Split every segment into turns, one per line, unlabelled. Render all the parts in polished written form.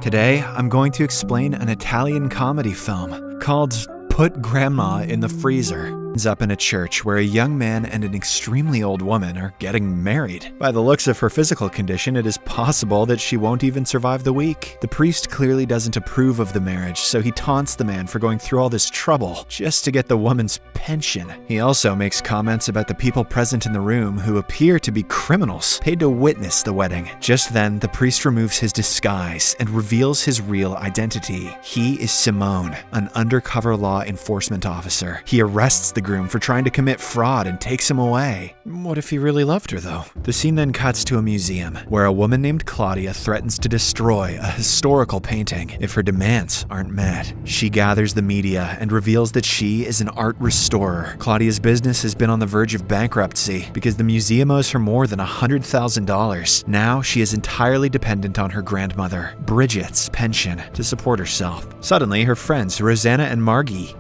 Today, I'm going to explain an Italian comedy film called Put Grandma in the Freezer. It's up in a church where a young man and an extremely old woman are getting married. By the looks of her physical condition, it is possible that she won't even survive the week. The priest clearly doesn't approve of the marriage, so he taunts the man for going through all this trouble just to get the woman's pension. He also makes comments about the people present in the room who appear to be criminals paid to witness the wedding. Just then, the priest removes his disguise and reveals his real identity. He is Simone, an undercover law enforcement officer. He arrests the groom for trying to commit fraud and takes him away. What if he really loved her, though? The scene then cuts to a museum where a woman named Claudia threatens to destroy a historical painting if her demands aren't met. She gathers the media and reveals that she is an art restorer. Claudia's business has been on the verge of bankruptcy because the museum owes her more than $100,000. Now she is entirely dependent on her grandmother, Bridget's pension, to support herself. Suddenly, her friends Rosanna and Margie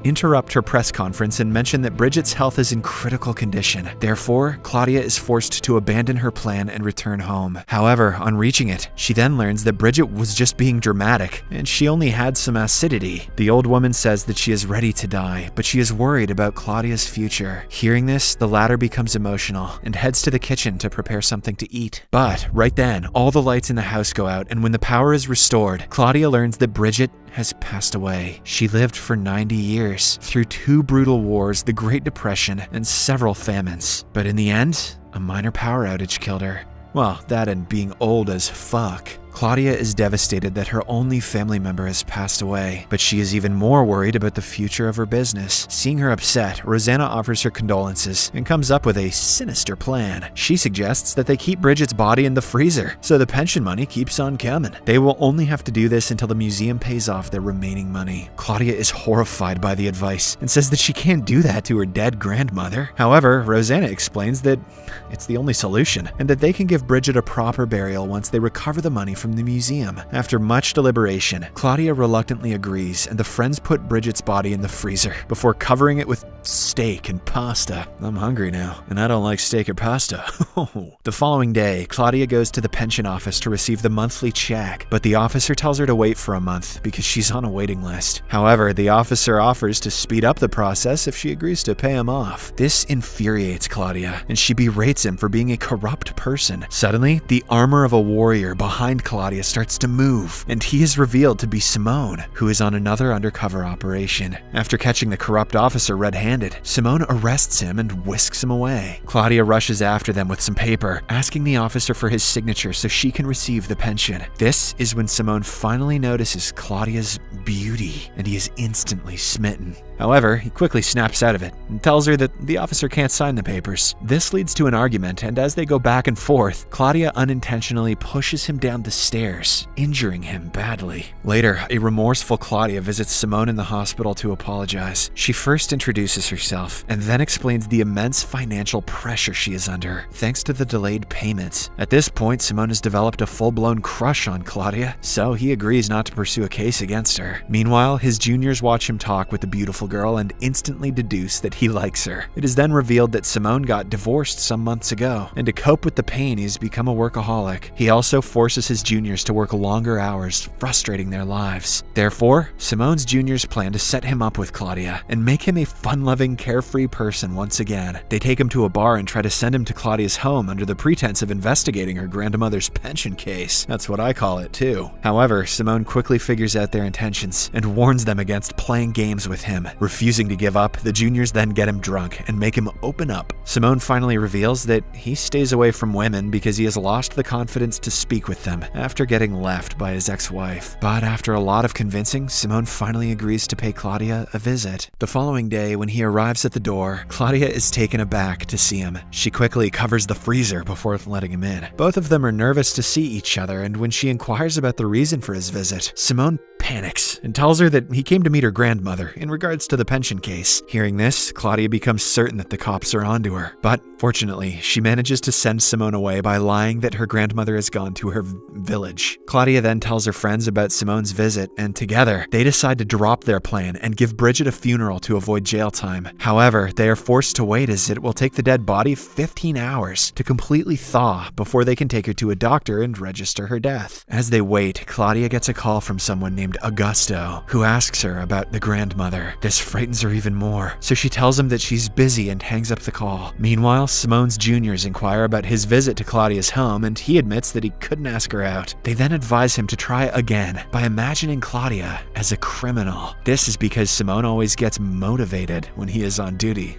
interrupt her press conference and mention that Bridget's health is in critical condition. Therefore, Claudia is forced to abandon her plan and return home. However, on reaching it, she then learns that Bridget was just being dramatic and she only had some acidity. The old woman says that she is ready to die, but she is worried about Claudia's future. Hearing this, the latter becomes emotional and heads to the kitchen to prepare something to eat. But right then, all the lights in the house go out, and when the power is restored, Claudia learns that Bridget has passed away. She lived for 90 years, through 2 brutal wars, the Great Depression, and several famines. But in the end, a minor power outage killed her. Well, that and being old as fuck. Claudia is devastated that her only family member has passed away, but she is even more worried about the future of her business. Seeing her upset, Rosanna offers her condolences and comes up with a sinister plan. She suggests that they keep Bridget's body in the freezer, so the pension money keeps on coming. They will only have to do this until the museum pays off their remaining money. Claudia is horrified by the advice and says that she can't do that to her dead grandmother. However, Rosanna explains that it's the only solution, and that they can give Bridget a proper burial once they recover the money from the museum. After much deliberation, Claudia reluctantly agrees, and the friends put Bridget's body in the freezer before covering it with steak and pasta. I'm hungry now, and I don't like steak or pasta. The following day, Claudia goes to the pension office to receive the monthly check, but the officer tells her to wait for a month because she's on a waiting list. However, the officer offers to speed up the process if she agrees to pay him off. This infuriates Claudia, and she berates him for being a corrupt person. Suddenly, the armor of a warrior behind Claudia starts to move, and he is revealed to be Simone, who is on another undercover operation. After catching the corrupt officer red-handed, Simone arrests him and whisks him away. Claudia rushes after them with some paper, asking the officer for his signature so she can receive the pension. This is when Simone finally notices Claudia's beauty, and he is instantly smitten. However, he quickly snaps out of it and tells her that the officer can't sign the papers. This leads to an argument, and as they go back and forth, Claudia unintentionally pushes him down the stairs, injuring him badly. Later, a remorseful Claudia visits Simone in the hospital to apologize. She first introduces herself and then explains the immense financial pressure she is under, thanks to the delayed payments. At this point, Simone has developed a full-blown crush on Claudia, so he agrees not to pursue a case against her. Meanwhile, his juniors watch him talk with the beautiful girl and instantly deduce that he likes her. It is then revealed that Simone got divorced some months ago, and to cope with the pain, he's become a workaholic. He also forces his juniors to work longer hours, frustrating their lives. Therefore, Simone's juniors plan to set him up with Claudia and make him a fun-loving, carefree person once again. They take him to a bar and try to send him to Claudia's home under the pretense of investigating her grandmother's pension case. That's what I call it, too. However, Simone quickly figures out their intentions and warns them against playing games with him. Refusing to give up, the juniors then get him drunk and make him open up. Simone finally reveals that he stays away from women because he has lost the confidence to speak with them after getting left by his ex-wife. But after a lot of convincing, Simone finally agrees to pay Claudia a visit. The following day, when he arrives at the door, Claudia is taken aback to see him. She quickly covers the freezer before letting him in. Both of them are nervous to see each other, and when she inquires about the reason for his visit, Simone panics and tells her that he came to meet her grandmother in regards to the pension case. Hearing this, Claudia becomes certain that the cops are onto her. But fortunately, she manages to send Simone away by lying that her grandmother has gone to her village. Claudia then tells her friends about Simone's visit, and together, they decide to drop their plan and give Bridget a funeral to avoid jail time. However, they are forced to wait as it will take the dead body 15 hours to completely thaw before they can take her to a doctor and register her death. As they wait, Claudia gets a call from someone named Augusto, who asks her about the grandmother. This frightens her even more, so she tells him that she's busy and hangs up the call. Meanwhile, Simone's juniors inquire about his visit to Claudia's home, and he admits that he couldn't ask her out. They then advise him to try again by imagining Claudia as a criminal. This is because Simone always gets motivated when he is on duty.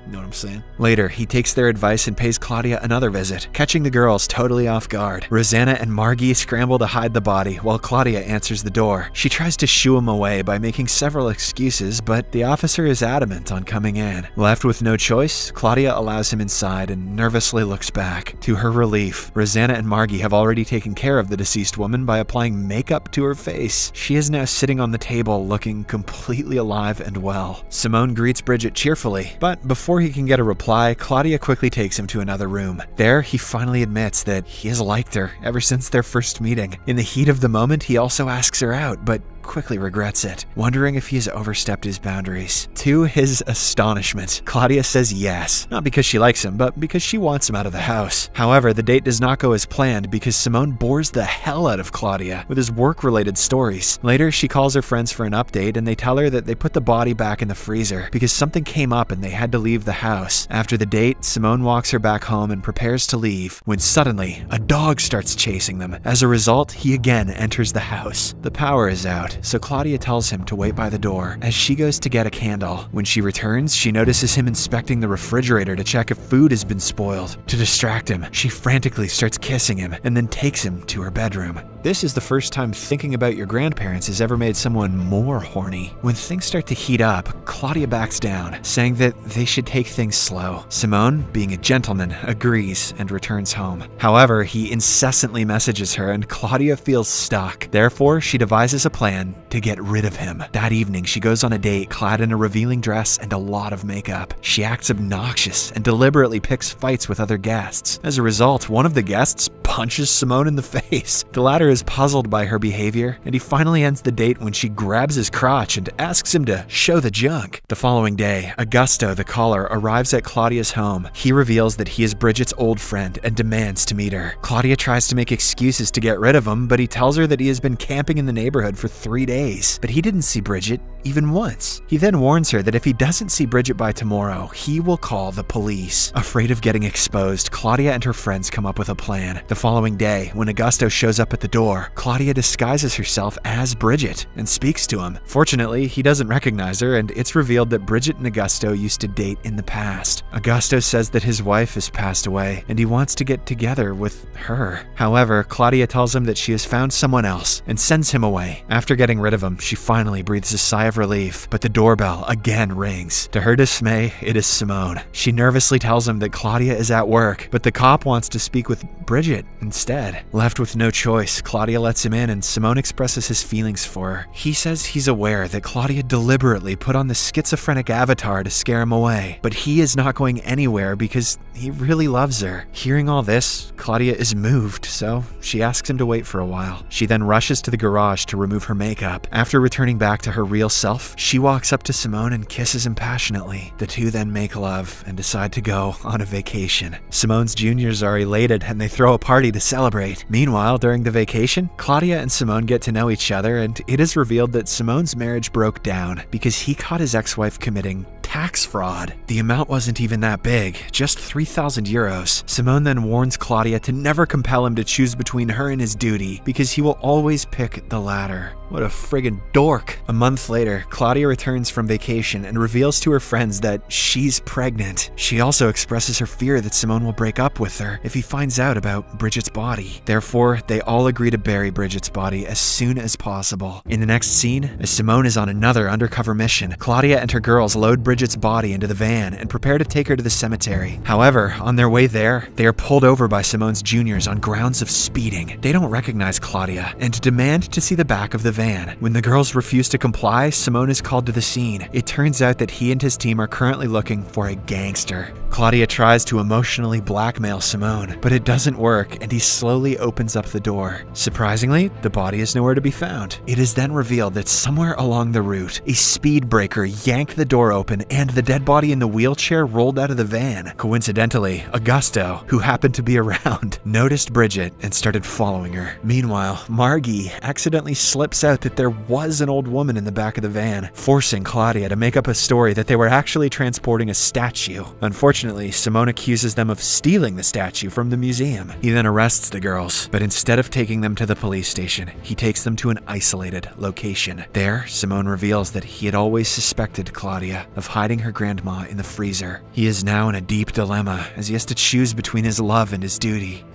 Know what I'm saying? Later, he takes their advice and pays Claudia another visit, catching the girls totally off guard. Rosanna and Margie scramble to hide the body while Claudia answers the door. She tries to shoo him away by making several excuses, but the officer is adamant on coming in. Left with no choice, Claudia allows him inside and nervously looks back. To her relief, Rosanna and Margie have already taken care of the deceased woman by applying makeup to her face. She is now sitting on the table looking completely alive and well. Simone greets Bridget cheerfully, but before he can get a reply, Claudia quickly takes him to another room. There, he finally admits that he has liked her ever since their first meeting. In the heat of the moment, he also asks her out, but quickly regrets it, wondering if he has overstepped his boundaries. To his astonishment, Claudia says yes, not because she likes him, but because she wants him out of the house. However, the date does not go as planned because Simone bores the hell out of Claudia with his work-related stories. Later, she calls her friends for an update, and they tell her that they put the body back in the freezer because something came up and they had to leave the house. After the date, Simone walks her back home and prepares to leave, when suddenly, a dog starts chasing them. As a result, he again enters the house. The power is out, so Claudia tells him to wait by the door as she goes to get a candle. When she returns, she notices him inspecting the refrigerator to check if food has been spoiled. To distract him, she frantically starts kissing him and then takes him to her bedroom. This is the first time thinking about your grandparents has ever made someone more horny. When things start to heat up, Claudia backs down, saying that they should take things slow. Simone, being a gentleman, agrees and returns home. However, he incessantly messages her and Claudia feels stuck. Therefore, she devises a plan to get rid of him. That evening, she goes on a date clad in a revealing dress and a lot of makeup. She acts obnoxious and deliberately picks fights with other guests. As a result, one of the guests punches Simone in the face. The latter is puzzled by her behavior, and he finally ends the date when she grabs his crotch and asks him to show the junk. The following day, Augusto, the caller, arrives at Claudia's home. He reveals that he is Bridget's old friend and demands to meet her. Claudia tries to make excuses to get rid of him, but he tells her that he has been camping in the neighborhood for 3 days, but he didn't see Bridget even once. He then warns her that if he doesn't see Bridget by tomorrow, he will call the police. Afraid of getting exposed, Claudia and her friends come up with a plan. The following day, when Augusto shows up at the door, Claudia disguises herself as Bridget and speaks to him. Fortunately, he doesn't recognize her, and it's revealed that Bridget and Augusto used to date in the past. Augusto says that his wife has passed away, and he wants to get together with her. However, Claudia tells him that she has found someone else and sends him away. After getting rid of him, she finally breathes a sigh of relief, but the doorbell again rings. To her dismay, it is Simone. She nervously tells him that Claudia is at work, but the cop wants to speak with Bridget instead. Left with no choice, Claudia lets him in and Simone expresses his feelings for her. He says he's aware that Claudia deliberately put on the schizophrenic avatar to scare him away, but he is not going anywhere because he really loves her. Hearing all this, Claudia is moved, so she asks him to wait for a while. She then rushes to the garage to remove her makeup. After returning back to her real self, she walks up to Simone and kisses him passionately. The two then make love and decide to go on a vacation. Simone's juniors are elated and they throw a party to celebrate. Meanwhile, during the vacation, Claudia and Simone get to know each other, and it is revealed that Simone's marriage broke down because he caught his ex-wife committing tax fraud. The amount wasn't even that big, just 3,000 euros. Simone then warns Claudia to never compel him to choose between her and his duty because he will always pick the latter. What a friggin' dork. A month later, Claudia returns from vacation and reveals to her friends that she's pregnant. She also expresses her fear that Simone will break up with her if he finds out about Bridget's body. Therefore, they all agree to bury Bridget's body as soon as possible. In the next scene, as Simone is on another undercover mission, Claudia and her girls load Bridget's body into the van and prepare to take her to the cemetery. However, on their way there, they are pulled over by Simone's juniors on grounds of speeding. They don't recognize Claudia and demand to see the back of the van. When the girls refuse to comply, Simone is called to the scene. It turns out that he and his team are currently looking for a gangster. Claudia tries to emotionally blackmail Simone, but it doesn't work and he slowly opens up the door. Surprisingly, the body is nowhere to be found. It is then revealed that somewhere along the route, a speed breaker yanked the door open and the dead body in the wheelchair rolled out of the van. Coincidentally, Augusto, who happened to be around, noticed Bridget and started following her. Meanwhile, Margie accidentally slips out that there was an old woman in the back of the van, forcing Claudia to make up a story that they were actually transporting a statue. Unfortunately, Simone accuses them of stealing the statue from the museum. He then arrests the girls, but instead of taking them to the police station, he takes them to an isolated location. There, Simone reveals that he had always suspected Claudia of hiding her grandma in the freezer. He is now in a deep dilemma as he has to choose between his love and his duty.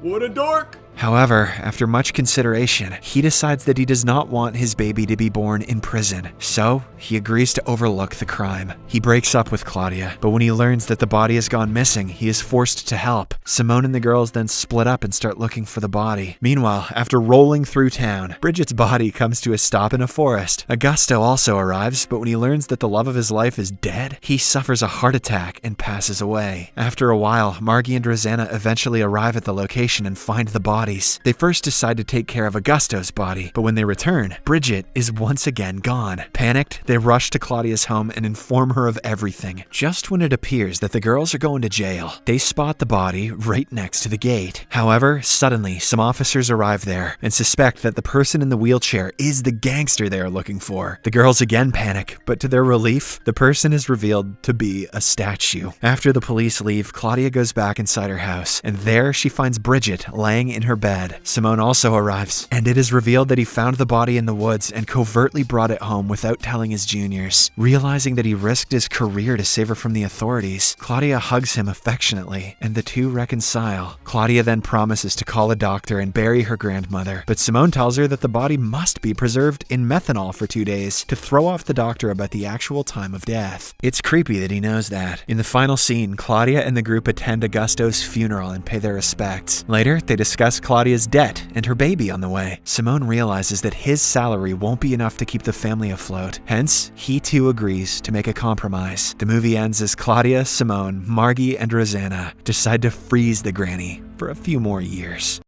What a dork!
However, after much consideration, he decides that he does not want his baby to be born in prison, so he agrees to overlook the crime. He breaks up with Claudia, but when he learns that the body has gone missing, he is forced to help. Simone and the girls then split up and start looking for the body. Meanwhile, after rolling through town, Bridget's body comes to a stop in a forest. Augusto also arrives, but when he learns that the love of his life is dead, he suffers a heart attack and passes away. After a while, Margie and Rosanna eventually arrive at the location and find the body. They first decide to take care of Augusto's body, but when they return, Bridget is once again gone. Panicked, they rush to Claudia's home and inform her of everything. Just when it appears that the girls are going to jail, they spot the body right next to the gate. However, suddenly, some officers arrive there and suspect that the person in the wheelchair is the gangster they are looking for. The girls again panic, but to their relief, the person is revealed to be a statue. After the police leave, Claudia goes back inside her house, and there she finds Bridget laying in her bed. Simone also arrives, and it is revealed that he found the body in the woods and covertly brought it home without telling his juniors. Realizing that he risked his career to save her from the authorities, Claudia hugs him affectionately, and the two reconcile. Claudia then promises to call a doctor and bury her grandmother, but Simone tells her that the body must be preserved in methanol for 2 days to throw off the doctor about the actual time of death. It's creepy that he knows that. In the final scene, Claudia and the group attend Augusto's funeral and pay their respects. Later, they discuss Claudia's debt and her baby on the way. Simone realizes that his salary won't be enough to keep the family afloat. Hence, he too agrees to make a compromise. The movie ends as Claudia, Simone, Margie, and Rosanna decide to freeze the granny for a few more years.